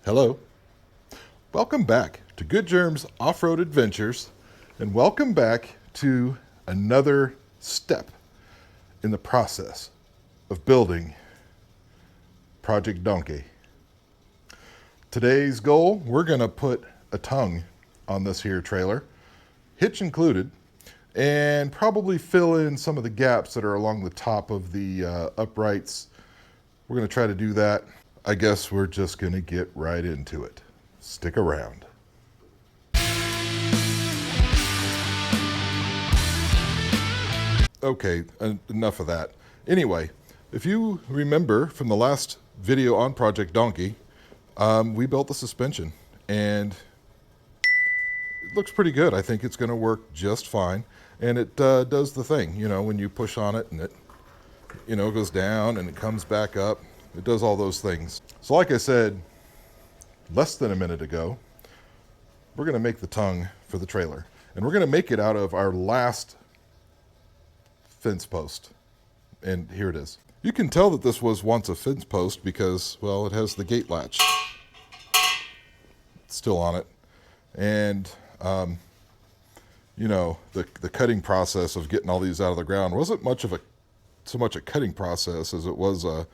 Hello. Welcome back to Good Germs Off-Road Adventures, and welcome back to another step in the process of building Project Donkey. Today's goal, we're going to put a tongue on this here trailer, hitch included, and probably fill in some of the gaps that are along the top of the uprights. We're going to try to do that. I guess we're just going to get right into it. Stick around. Okay, enough of that. Anyway, if you remember from the last video on Project Donkey, we built the suspension and it looks pretty good. I think it's going to work just fine. And it does the thing, you know, when you push on it and it, you know, goes down and it comes back up. It does all those things. So like I said, less than a minute ago, we're going to make the tongue for the trailer. And we're going to make it out of our last fence post. And here it is. You can tell that this was once a fence post because, well, it has the gate latch still on it. And, you know, the cutting process of getting all these out of the ground wasn't so much a cutting process as it was a,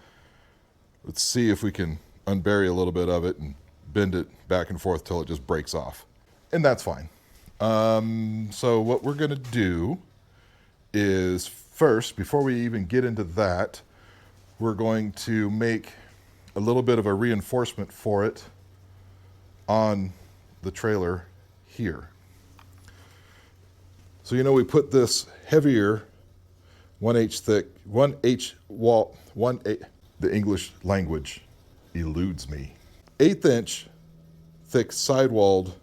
let's see if we can unbury a little bit of it and bend it back and forth till it just breaks off. And that's fine. So what we're going to do is first, before we even get into that, we're going to make a little bit of a reinforcement for it on the trailer here. So, you know, we put this heavier 1/8 thick, 1/8 wall, 1/8, the English language eludes me. 1/8 inch thick sidewalled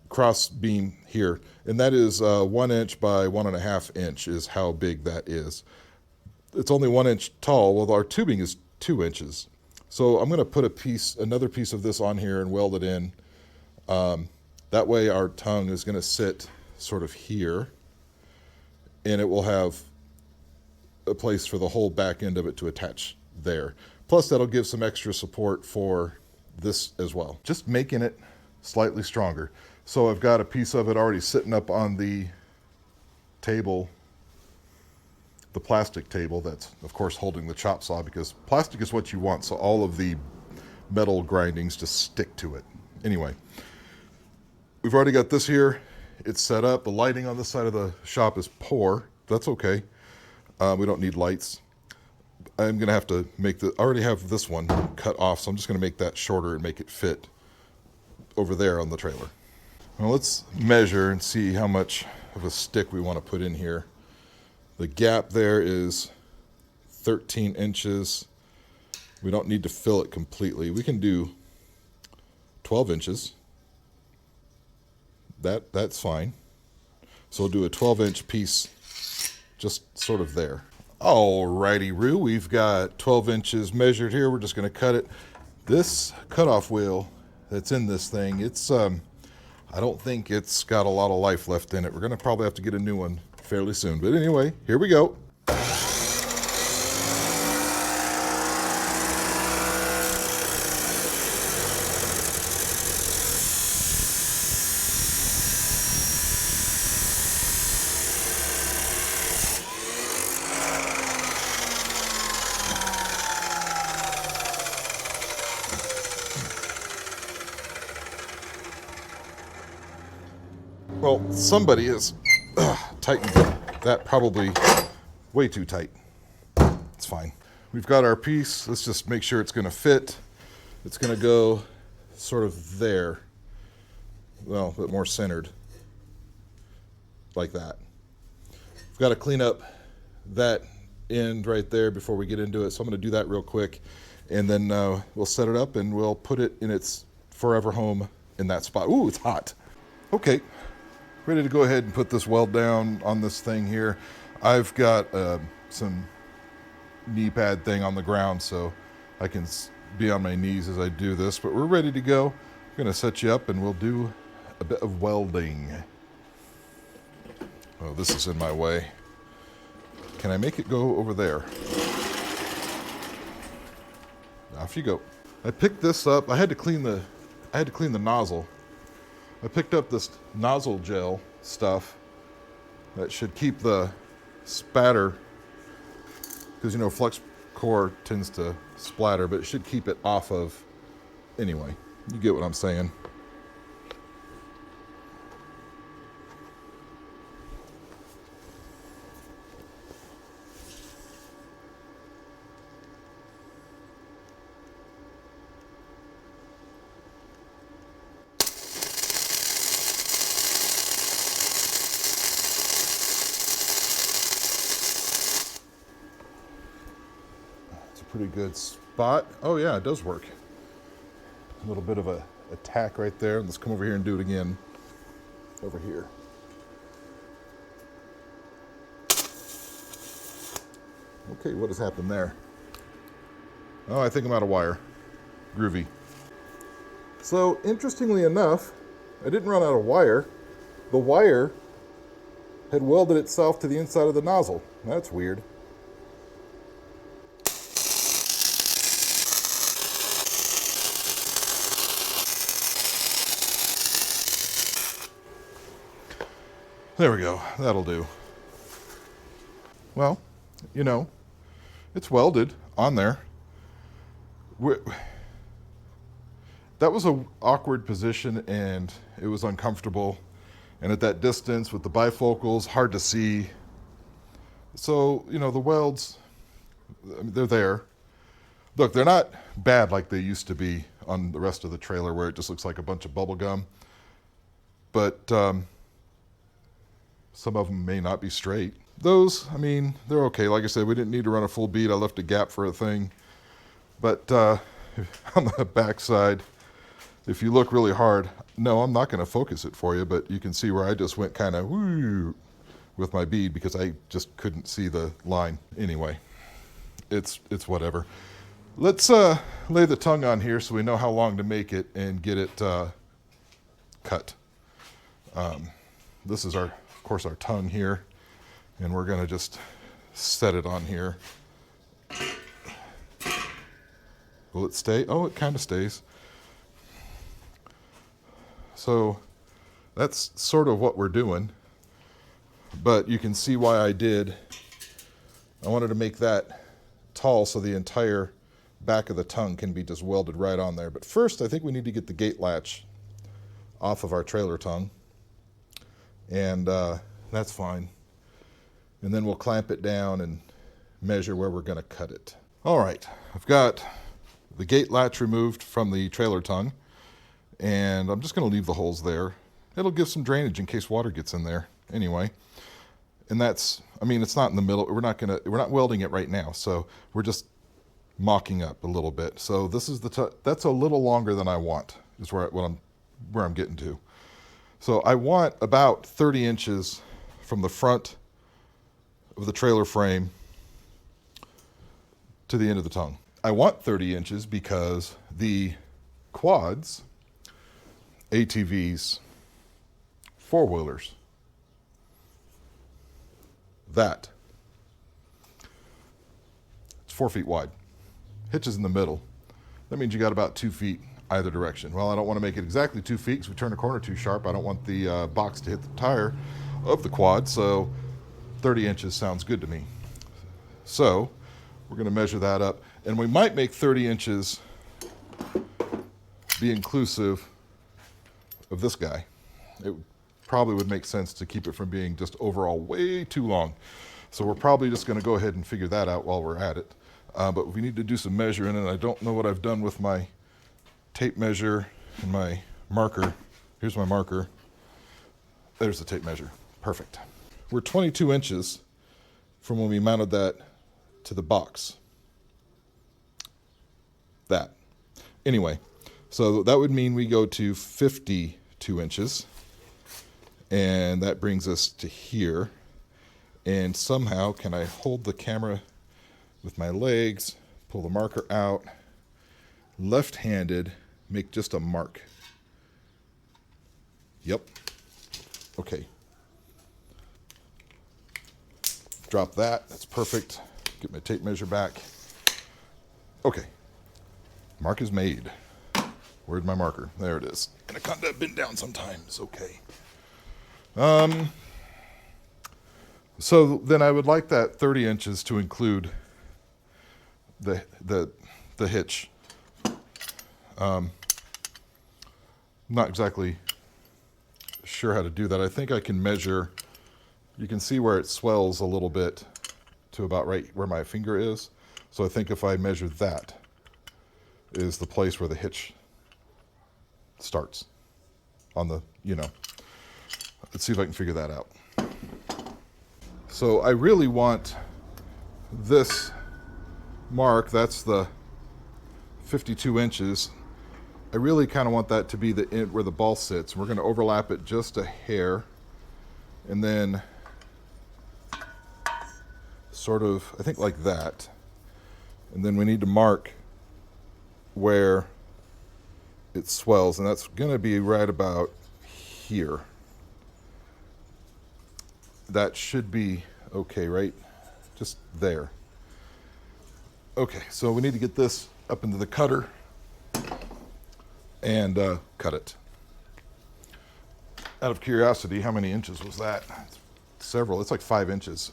cross beam here. And that is 1 inch by 1.5 inch is how big that is. It's only 1 inch tall. Well, our tubing is 2 inches. So I'm going to put another piece of this on here and weld it in. That way our tongue is going to sit sort of here, and it will have a place for the whole back end of it to attach there. Plus that'll give some extra support for this as well. Just making it slightly stronger. So I've got a piece of it already sitting up on the table, the plastic table that's of course holding the chop saw, because plastic is what you want, so all of the metal grindings just stick to it. Anyway, we've already got this here. It's set up. The lighting on this side of the shop is poor. That's okay. We don't need lights. I'm going to have to make I already have this one cut off, so I'm just going to make that shorter and make it fit over there on the trailer. Well, let's measure and see how much of a stick we want to put in here. The gap there is 13 inches. We don't need to fill it completely. We can do 12 inches. That's fine. So we'll do a 12-inch piece just sort of there. Alrighty, Roo, we've got 12 inches measured here. We're just going to cut it. This cutoff wheel that's in this thing, it's I don't think it's got a lot of life left in it. We're going to probably have to get a new one fairly soon. But anyway, here we go. Well, somebody has tightened that probably way too tight. It's fine. We've got our piece. Let's just make sure it's going to fit. It's going to go sort of there. Well, a bit more centered. Like that. We've got to clean up that end right there before we get into it. So I'm going to do that real quick. And then we'll set it up and we'll put it in its forever home in that spot. Ooh, it's hot. Okay. Ready to go ahead and put this weld down on this thing here. I've got some knee pad thing on the ground so I can be on my knees as I do this, but we're ready to go. I'm going to set you up and we'll do a bit of welding. Oh, this is in my way. Can I make it go over there? Off you go. I picked this up. I had to clean the nozzle. I picked up this nozzle gel stuff that should keep the spatter, because you know flux core tends to splatter, but it should keep it off of anyway. You get what I'm saying. Pretty good spot. Oh yeah, it does work. A little bit of a tack right there. Let's come over here and do it again. Over here. Okay, what has happened there? Oh, I think I'm out of wire. Groovy. So, interestingly enough, I didn't run out of wire. The wire had welded itself to the inside of the nozzle. That's weird. There we go. That'll do. Well, you know, it's welded on there. That was an awkward position and it was uncomfortable. And at that distance with the bifocals, hard to see. So, you know, the welds, I mean, they're there. Look, they're not bad like they used to be on the rest of the trailer where it just looks like a bunch of bubble gum. But some of them may not be straight. Those, I mean, they're okay. Like I said, we didn't need to run a full bead. I left a gap for a thing. But on the back side, if you look really hard, no, I'm not going to focus it for you, but you can see where I just went kind of woo with my bead because I just couldn't see the line. Anyway, it's whatever. Let's lay the tongue on here so we know how long to make it and get it cut. This is of course, our tongue here, and we're going to just set it on here. Will it stay? Oh, it kind of stays. So that's sort of what we're doing, but you can see why I wanted to make that tall so the entire back of the tongue can be just welded right on there. But first, I think we need to get the gate latch off of our trailer tongue. And that's fine. And then we'll clamp it down and measure where we're going to cut it. All right, I've got the gate latch removed from the trailer tongue, and I'm just going to leave the holes there. It'll give some drainage in case water gets in there anyway. And that's, I mean, it's not in the middle. We're not welding it right now, so we're just mocking up a little bit. So this is that's a little longer than I want, is where I'm getting to. So I want about 30 inches from the front of the trailer frame to the end of the tongue. I want 30 inches because the quads, ATVs, four-wheelers, it's 4 feet wide. Hitch is in the middle. That means you got about 2 feet either direction. Well, I don't want to make it exactly 2 feet because we turn a corner too sharp. I don't want the box to hit the tire of the quad, so 30 inches sounds good to me. So we're going to measure that up, and we might make 30 inches be inclusive of this guy. It probably would make sense to keep it from being just overall way too long. So we're probably just going to go ahead and figure that out while we're at it. But we need to do some measuring, and I don't know what I've done with my tape measure and my marker. Here's my marker. There's the tape measure. Perfect. We're 22 inches from when we mounted that to the box. That. Anyway, so that would mean we go to 52 inches. And that brings us to here. And somehow, can I hold the camera with my legs, pull the marker out, left-handed, make just a mark. Yep. Okay. Drop that. That's perfect. Get my tape measure back. Okay. Mark is made. Where's my marker? There it is. And it kind of bent down sometimes. Okay. So then I would like that 30 inches to include the hitch. Not exactly sure how to do that. I think I can measure. You can see where it swells a little bit to about right where my finger is. So I think if I measure that is the place where the hitch starts on the, let's see if I can figure that out. So I really want this mark, that's the 52 inches. I really kind of want that to be where the ball sits. We're going to overlap it just a hair, and then sort of, I think like that. And then we need to mark where it swells, and that's going to be right about here. That should be okay, right? Just there. Okay, so we need to get this up into the cutter and cut it. Out of curiosity, how many inches was that? Several. It's like 5 inches.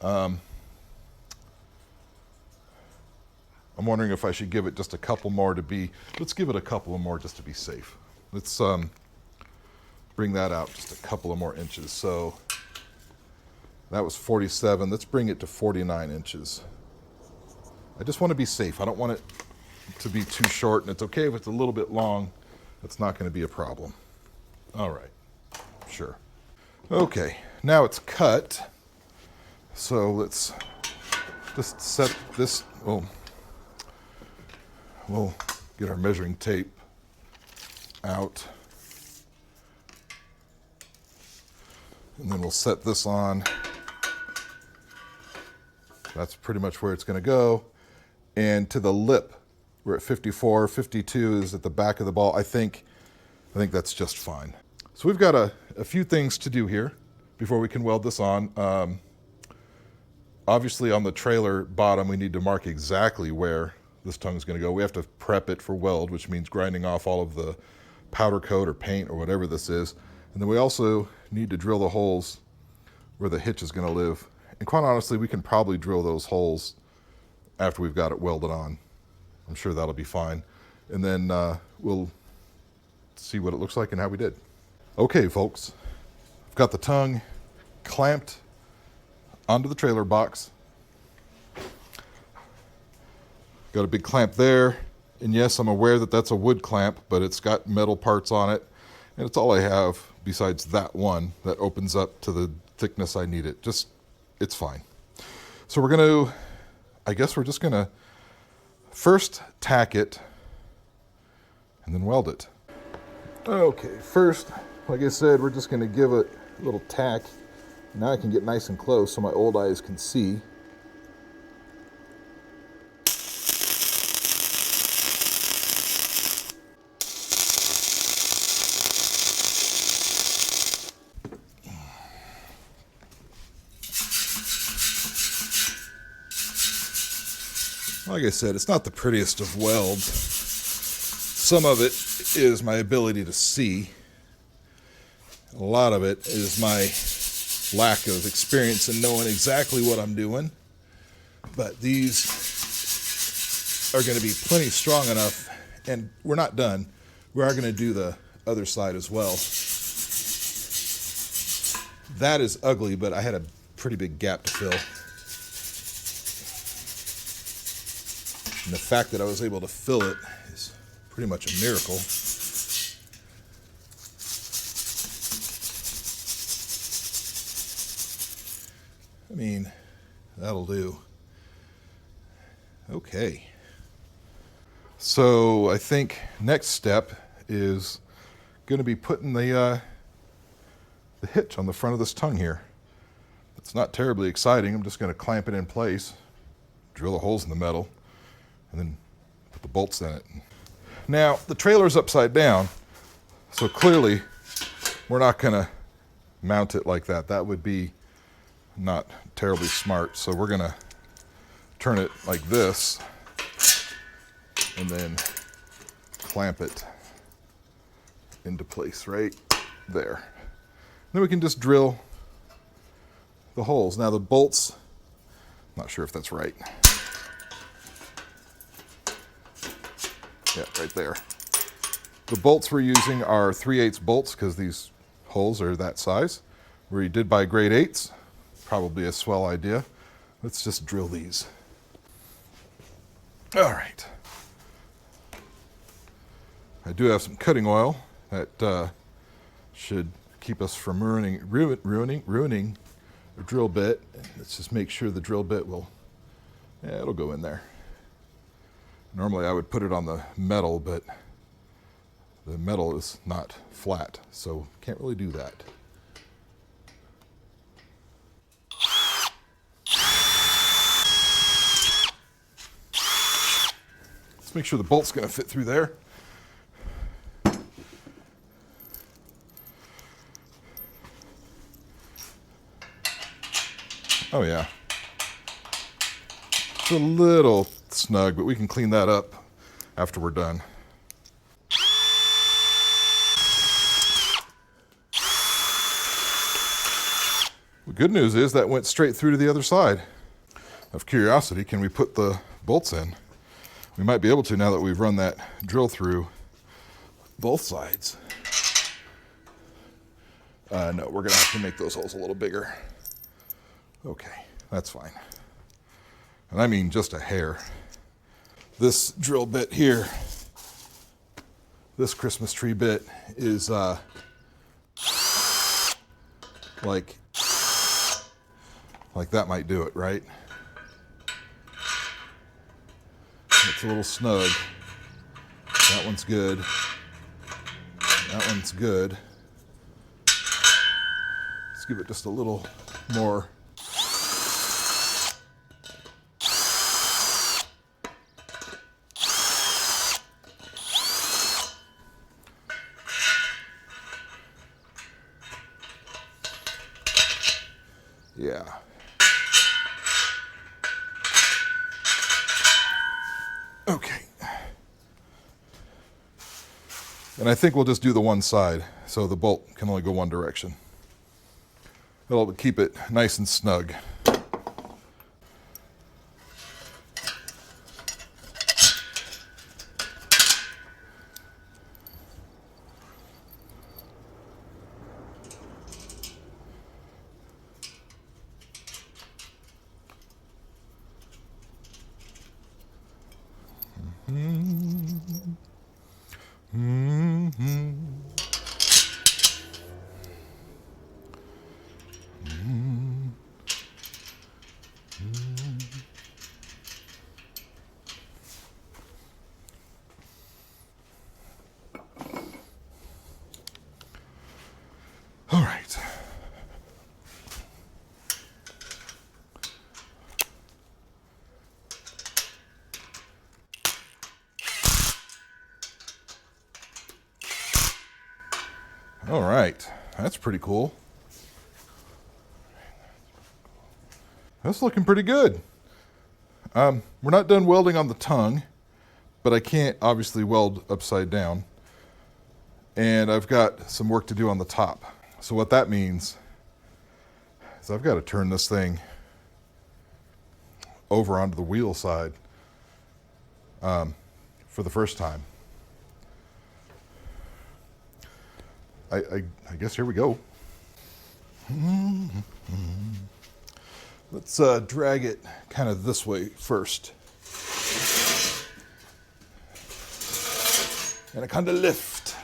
I'm wondering if I should give it just a couple more let's give it a couple more just to be safe. Let's bring that out just a couple of more inches. So that was 47. Let's bring it to 49 inches. I just want to be safe. I don't want it to be too short, and it's okay if it's a little bit long. That's not going to be a problem. All right, sure. Okay, now it's cut. So let's just set this. We'll get our measuring tape out. And then we'll set this on. That's pretty much where it's going to go. And to the lip, we're at 54, 52 is at the back of the ball. I think that's just fine. So we've got a few things to do here before we can weld this on. Obviously on the trailer bottom, we need to mark exactly where this tongue is going to go. We have to prep it for weld, which means grinding off all of the powder coat or paint or whatever this is. And then we also need to drill the holes where the hitch is going to live. And quite honestly, we can probably drill those holes after we've got it welded on. I'm sure that'll be fine. And then we'll see what it looks like and how we did. Okay, folks, I've got the tongue clamped onto the trailer box. Got a big clamp there. And yes, I'm aware that that's a wood clamp, but it's got metal parts on it. And it's all I have besides that one that opens up to the thickness I need it. It's fine. So I guess we're just gonna first tack it and then weld it. Okay, first, like I said, we're just gonna give it a little tack. Now I can get nice and close so my old eyes can see. Like I said, it's not the prettiest of welds. Some of it is my ability to see. A lot of it is my lack of experience in knowing exactly what I'm doing. But these are going to be plenty strong enough, and we're not done. We are going to do the other side as well. That is ugly, but I had a pretty big gap to fill. And the fact that I was able to fill it is pretty much a miracle. I mean, that'll do. Okay. So I think next step is going to be putting the hitch on the front of this tongue here. It's not terribly exciting. I'm just going to clamp it in place, drill the holes in the metal, and then put the bolts in it. Now, the trailer's upside down, so clearly we're not going to mount it like that. That would be not terribly smart. So we're going to turn it like this and then clamp it into place right there. Then we can just drill the holes. Now the bolts, not sure if that's right. Yeah, right there. The bolts we're using are 3/8 bolts because these holes are that size. We did buy grade 8s, probably a swell idea. Let's just drill these. All right. I do have some cutting oil that should keep us from ruining a drill bit. Let's just make sure the drill bit will, yeah, it'll go in there. Normally I would put it on the metal, but the metal is not flat, so can't really do that. Let's make sure the bolt's going to fit through there. Oh yeah. It's a little snug, but we can clean that up after we're done. The good news is that went straight through to the other side. Of curiosity, can we put the bolts in? We might be able to now that we've run that drill through both sides. No, we're gonna have to make those holes a little bigger. Okay, that's fine. And I mean just a hair. This drill bit here, this Christmas tree bit is like that might do it, right? It's a little snug. That one's good. That one's good. Let's give it just a little more. Yeah. Okay. And I think we'll just do the one side so the bolt can only go one direction. It'll keep it nice and snug. All right. All right, that's pretty cool. That's looking pretty good. We're not done welding on the tongue, but I can't obviously weld upside down. And I've got some work to do on the top. So what that means is I've got to turn this thing over onto the wheel side for the first time. I guess here we go. Let's drag it kind of this way first. And I kind of lift.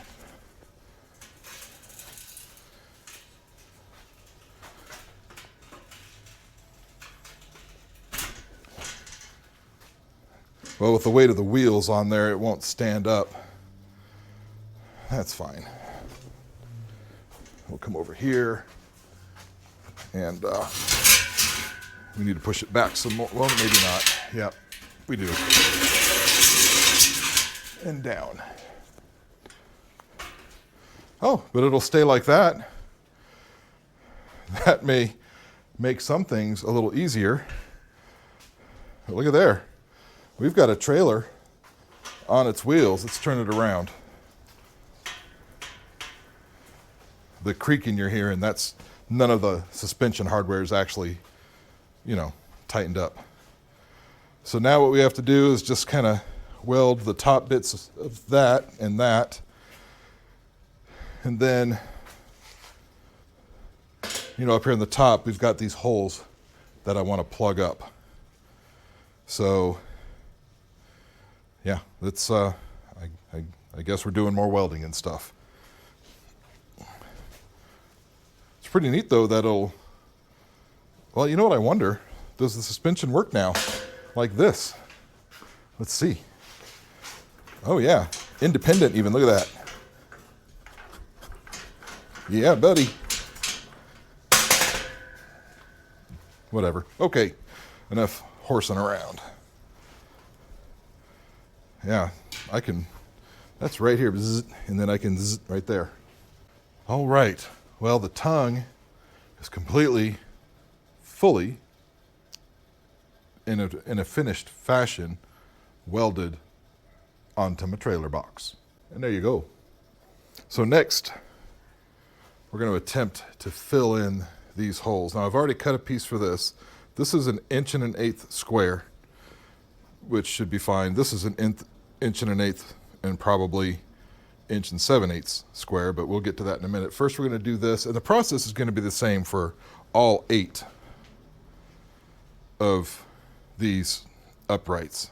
Well, with the weight of the wheels on there, it won't stand up. That's fine. We'll come over here, and we need to push it back some more. Well, maybe not. Yep, we do. And down. Oh, but it'll stay like that. That may make some things a little easier. But look at there. We've got a trailer on its wheels. Let's turn it around. The creaking you're hearing, that's none of the suspension hardware is actually, tightened up. So now what we have to do is just kind of weld the top bits of that. And then, up here in the top, we've got these holes that I want to plug up. So, yeah, that's, I guess we're doing more welding and stuff. It's pretty neat though well, you know what I wonder? Does the suspension work now? Like this? Let's see. Oh yeah, independent even, look at that. Yeah, buddy. Whatever. Okay, enough horsing around. Yeah, I can, that's right here, bzz, and then I can zzz right there. All right, well, the tongue is completely, fully, in a finished fashion, welded onto my trailer box. And there you go. So next, we're going to attempt to fill in these holes. Now I've already cut a piece for this. This is an 1.125" square, which should be fine. This is an 1.125" and probably 1.775" square, but we'll get to that in a minute. First we're going to do this, and the process is going to be the same for all 8 of these uprights.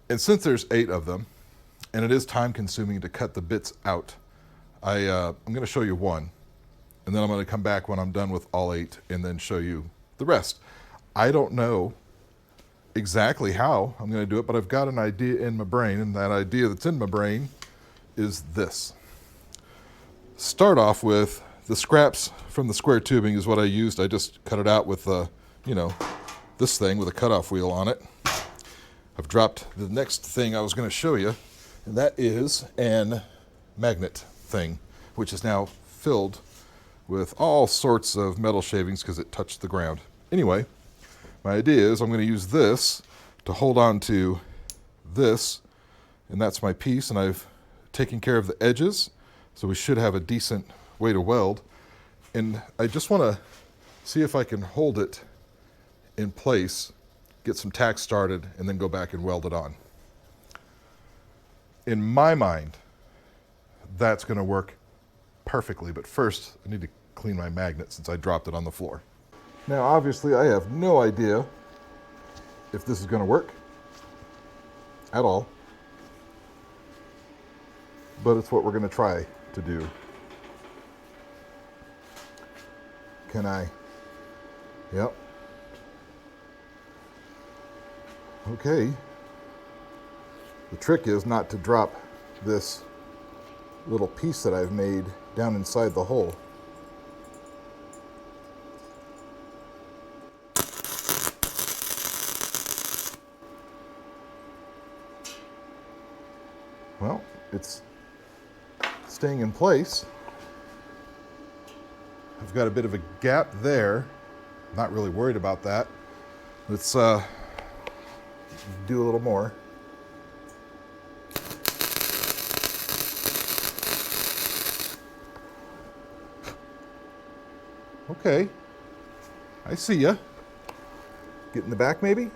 And since there's 8 of them, and it is time consuming to cut the bits out, I'm going to show you one, and then I'm going to come back when I'm done with all 8 and then show you the rest. I don't know exactly how I'm going to do it, but I've got an idea in my brain, and that idea that's in my brain is this. Start off with the scraps from the square tubing is what I used. I just cut it out with this thing with a cutoff wheel on it. I've dropped the next thing I was going to show you, and that is an magnet thing, which is now filled with all sorts of metal shavings because it touched the ground. Anyway, my idea is I'm going to use this to hold on to this, and that's my piece, and I've taken care of the edges, so we should have a decent way to weld. And I just want to see if I can hold it in place, get some tacks started, and then go back and weld it on. In my mind, that's going to work perfectly, but first I need to clean my magnet since I dropped it on the floor. Now obviously I have no idea if this is going to work at all, but it's what we're going to try to do. Can I? Yep. Okay. The trick is not to drop this little piece that I've made down inside the hole. Well, it's staying in place. I've got a bit of a gap there. Not really worried about that. Let's do a little more. Okay, I see ya. Get in the back maybe?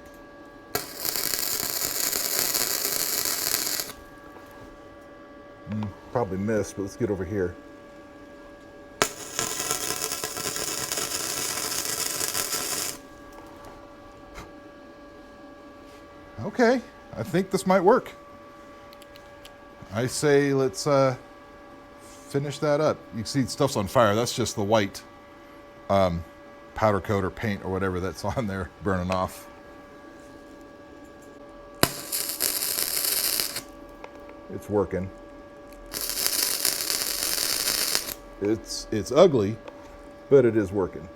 Probably missed, but let's get over here. Okay, I think this might work. I say let's finish that up. You can see stuff's on fire. That's just the white powder coat or paint or whatever that's on there burning off. It's working. It's ugly, but it is working.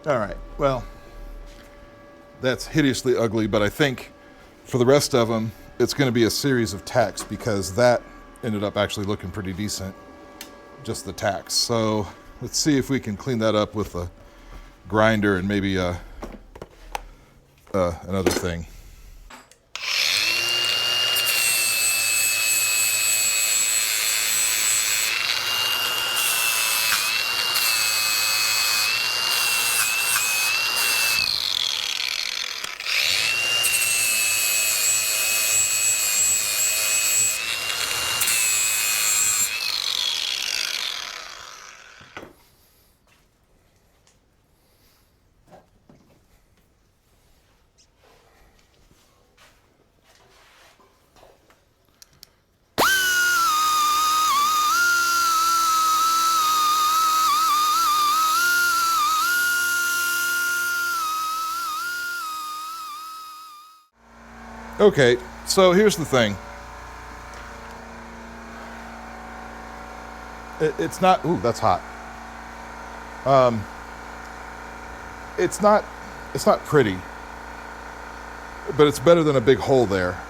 All right, well, That's hideously ugly, but I think for the rest of them, it's going to be a series of tacks because that ended up actually looking pretty decent, just the tacks. So let's see if we can clean that up with a grinder and maybe another thing. Okay, so here's the thing. It's not. Ooh, that's hot. It's not. It's not pretty, but it's better than a big hole there.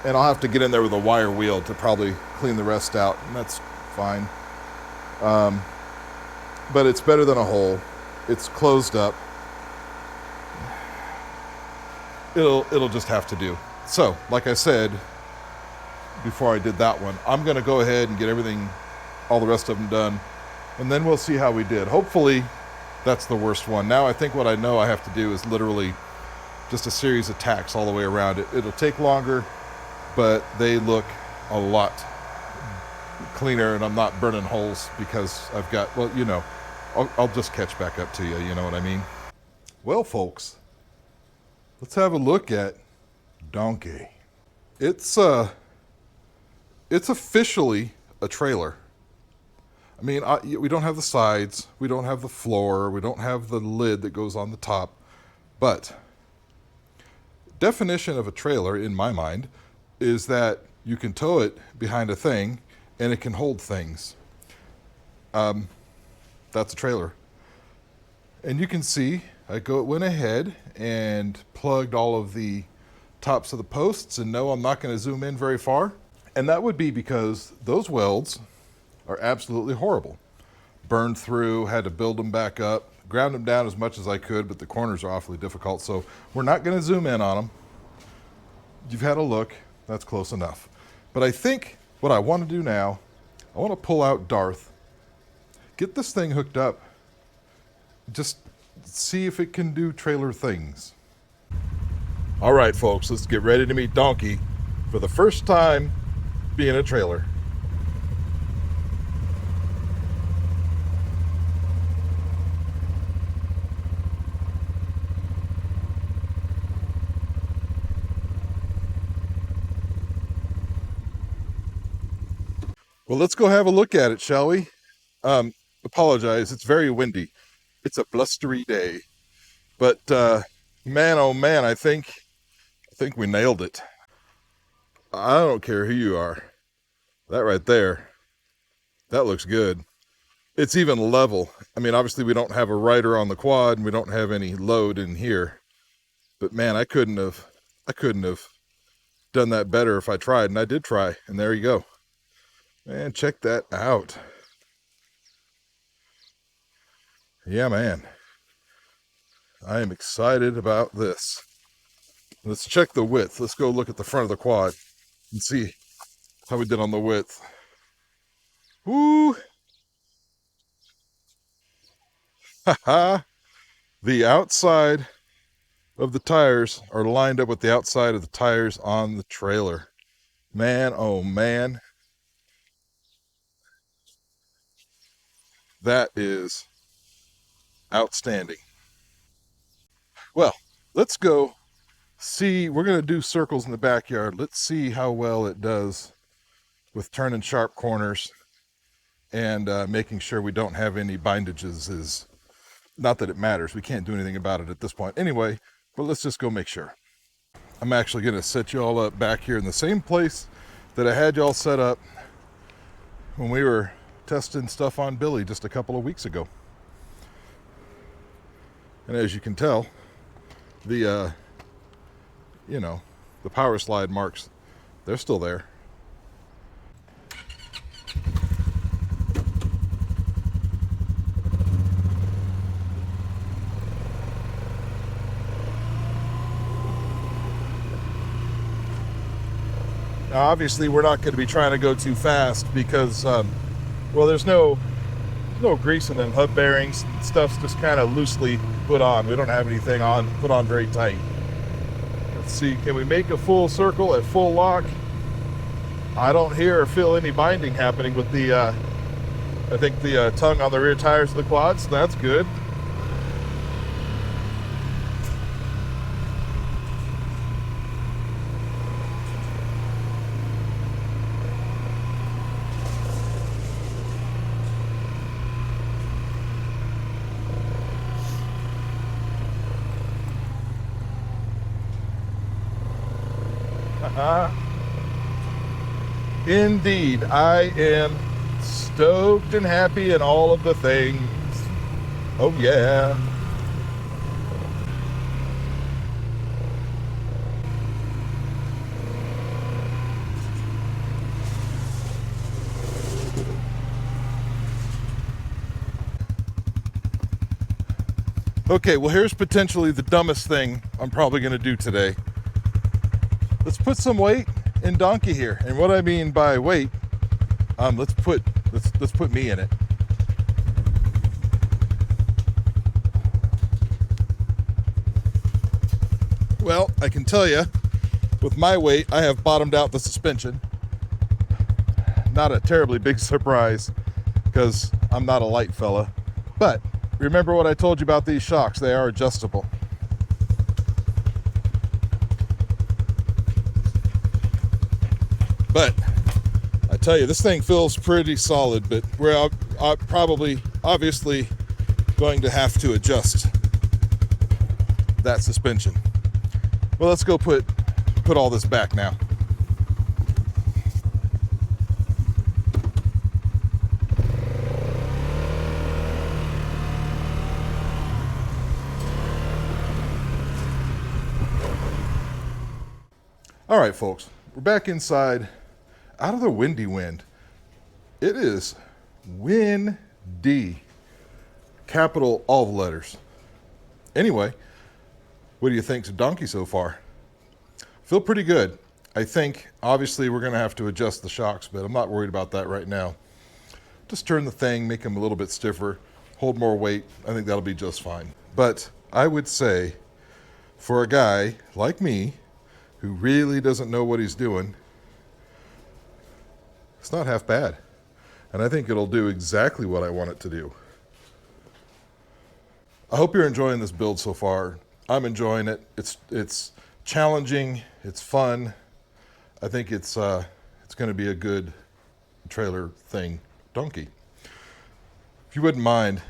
And I'll have to get in there with a wire wheel to probably clean the rest out, and that's fine. But it's better than a hole. It's closed up. It'll just have to do. So, like I said before I did that one, I'm going to go ahead and get everything, all the rest of them done, and then we'll see how we did. Hopefully, that's the worst one. Now I think what I know I have to do is literally just a series of tacks all the way around it. It'll take longer, but they look a lot cleaner, and I'm not burning holes because I've got, well, you know, I'll just catch back up to you, you know what I mean? Well, folks, let's have a look at Donkey. It's officially a trailer. I mean, we don't have the sides, we don't have the floor, we don't have the lid that goes on the top, but definition of a trailer, in my mind, is that you can tow it behind a thing and it can hold things. That's a trailer. And you can see went ahead and plugged all of the tops of the posts, and no, I'm not going to zoom in very far. And that would be because those welds are absolutely horrible. Burned through, had to build them back up, ground them down as much as I could, but the corners are awfully difficult, so we're not going to zoom in on them. You've had a look, that's close enough. But I think what I want to do now, I want to pull out Darth, get this thing hooked up, just see if it can do trailer things. All right, folks, let's get ready to meet Donkey for the first time being a trailer. Well, let's go have a look at it, shall we? Apologize, it's very windy. It's a blustery day. But man, oh man, I think we nailed it. I don't care who you are. That right there, that looks good. It's even level. I mean, obviously we don't have a rider on the quad and we don't have any load in here. But man, I couldn't have done that better if I tried, and I did try, and there you go. Man, check that out. Yeah, man. I am excited about this. Let's check the width. Let's go look at the front of the quad and see how we did on the width. Woo! Haha! The outside of the tires are lined up with the outside of the tires on the trailer. Man, oh man. That is outstanding. Well, let's go see. We're going to do circles in the backyard. Let's see how well it does with turning sharp corners and making sure we don't have any bindages. Is not that it matters. We can't do anything about it at this point anyway, but let's just go make sure. I'm actually going to set you all up back here in the same place that I had y'all set up when we were testing stuff on Billy just a couple of weeks ago. And as you can tell, the you know, the power slide marks, they're still there. Now, obviously, we're not going to be trying to go too fast because, well, there's no grease in them hub bearings. Stuff's just kind of loosely put on. We don't have anything put on very tight. Let's see, can we make a full circle at full lock? I don't hear or feel any binding happening with the, I think the tongue on the rear tires of the quads. So that's good. Indeed, I am stoked and happy and all of the things. Oh yeah. Okay, well, here's potentially the dumbest thing I'm probably going to do today. Let's put some weight in Donkey here. And what I mean by weight, let's put me in it. Well, I can tell you, with my weight, I have bottomed out the suspension. Not a terribly big surprise, because I'm not a light fella. But remember what I told you about these shocks, they are adjustable. But I tell you, this thing feels pretty solid, but we're probably, obviously, going to have to adjust that suspension. Well, let's go put all this back now. All right, folks, we're back inside, out of the windy wind. It is windy. Capital all the letters. Anyway, what do you think of Donkey so far? Feel pretty good. I think, obviously, we're going to have to adjust the shocks, but I'm not worried about that right now. Just turn the thing, make them a little bit stiffer, hold more weight. I think that'll be just fine. But I would say, for a guy like me, who really doesn't know what he's doing, it's not half bad. And I think it'll do exactly what I want it to do. I hope you're enjoying this build so far. I'm enjoying it. It's challenging. It's fun. I think it's going to be a good trailer thing. Donkey. If you wouldn't mind,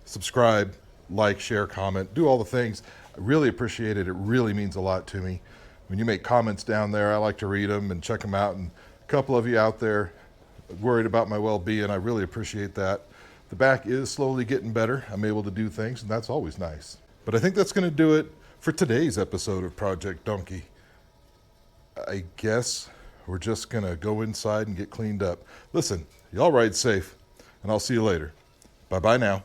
subscribe, like, share, comment, do all the things. I really appreciate it. It really means a lot to me. When you make comments down there, I like to read them and check them out. And a couple of you out there worried about my well-being, I really appreciate that. The back is slowly getting better. I'm able to do things, and that's always nice. But I think that's going to do it for today's episode of Project Donkey. I guess we're just going to go inside and get cleaned up. Listen, y'all ride safe, and I'll see you later. Bye-bye now.